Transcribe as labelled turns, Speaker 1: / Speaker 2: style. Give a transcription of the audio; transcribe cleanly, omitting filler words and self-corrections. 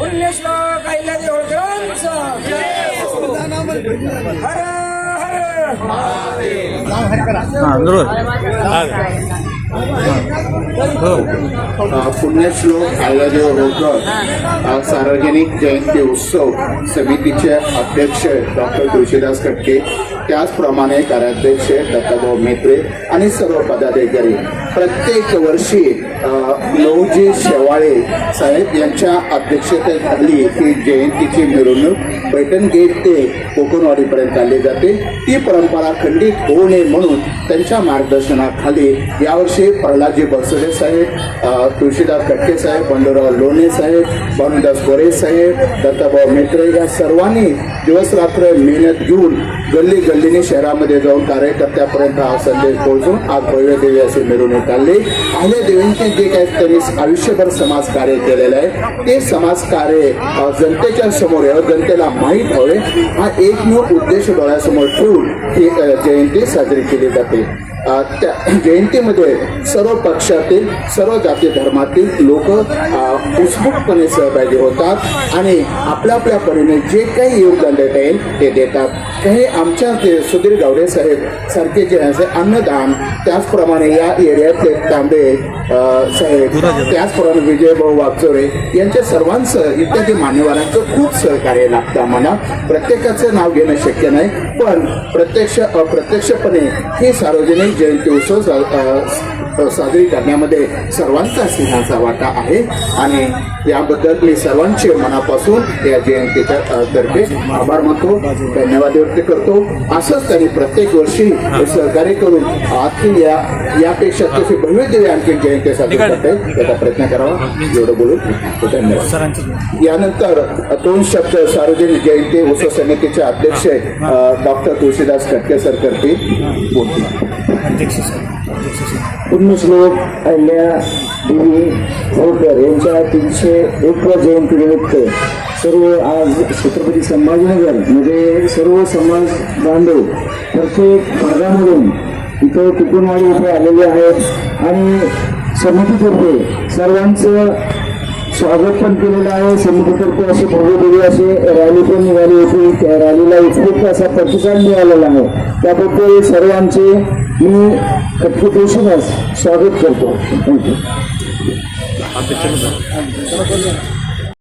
Speaker 1: पुण्यश्लोक अहिल्यादेवी होळकरांचा
Speaker 2: पुण्यश्लोक अहिल्यादेवी होळकर सार्वजनिक जयंती उत्सव समितीचे अध्यक्ष डॉक्टर तुळशीदास खटके, त्याचप्रमाणे कार्याध्यक्ष दत्ताभाऊ मेत्रे आणि सर्व पदाधिकारी प्रत्येक वर्षी लवजी शेवाळे साहेब यांच्या अध्यक्षतेखाली ही जयंतीची मिरवणूक पैठण गेट ते कोकणवाडीपर्यंत आली जाते। ती परंपरा खंडित होऊ नये म्हणून त्यांच्या मार्गदर्शनाखाली यावर्षी प्रल्हादजी बसुडे साहेब, तुळशीदास खटके साहेब, बंडूराव लोणे साहेब, भानुदास गोरे साहेब, दत्ताभाऊ मेत्रे या सर्वांनी दिवस रात्र मेहनत घेऊन गल्ली गल्लीने शहरामध्ये जाऊन कार्यकर्त्यापर्यंत हा संदेश पोहोचून आज भव्यदेवी असे मिरवणूक काढले। अहिल्यादेवींचे जे काही त्यांनी आयुष्यभर समाज कार्य केलेलं आहे ते समाज कार्य जनतेच्या समोर यावं, जनतेला माहीत हवे, हा एकमेव उद्देश डोळ्यासमोर ठेवून ही जयंती साजरी केली जाते। त्या जयंतीमध्ये सर्व पक्षातील सर्व जाती धर्मातील लोक उत्स्फूर्तपणे सहभागी होतात आणि आपल्या आपल्या परीने जे काही योगदान देता येईल ते देतात। काही आमच्या सुधीर गावडे साहेब सारखे जे आहे अन्नदान, त्याचप्रमाणे या एरियातले तांबे साहेब, त्याचप्रमाणे विजयभाऊ वागचोरे यांच्या सर्वांचं इत्यादी मान्यवरांचं खूप सहकार्य लागतं आम्हाला। प्रत्येकाचं नाव घेणं शक्य नाही, पण प्रत्यक्ष अप्रत्यक्षपणे ही सार्वजनिक जयंती उत्सव साजरी करण्यामध्ये सर्वांचा सिंहाचा वाटा आहे आणि याबद्दल मी सर्वांचे मनापासून या जयंतीच्या तर्फे आभार मानतो, धन्यवाद व्यक्त करतो। असंच त्यांनी प्रत्येक वर्षी सहकार्य करून आणखी यापेक्षा कशी भव्यदेवी आणखी जयंती साजरी करता येईल याचा प्रयत्न करावा, एवढं बोलून धन्यवाद। यानंतर दोन शब्द सार्वजनिक जयंती उत्सव समितीचे अध्यक्ष डॉक्टर तुळशीदास खटके सर करतील, बोलतील।
Speaker 3: पुण्यश्लोक अहिल्यादेवी होळकर यांच्या 301व्या जयंतीनिमित्त सर्व आज छत्रपती संभाजीनगरमध्ये सर्व समाज बांधव प्रत्येक भागामधून इथं कुकणवाडी इथे आलेले आहेत आणि समितीतर्फे सर्वांचं स्वागत पण केलेलं आहे। समितीतर्फे असे भव्यदेवी असे रॅली पण निघाली होती, त्या रॅलीला उत्स्फूर्त असा प्रतिसाद मिळालेला आहे, त्याबद्दल सर्वांचे मी खटके तुळशीदास स्वागत करतो। थँक्यू।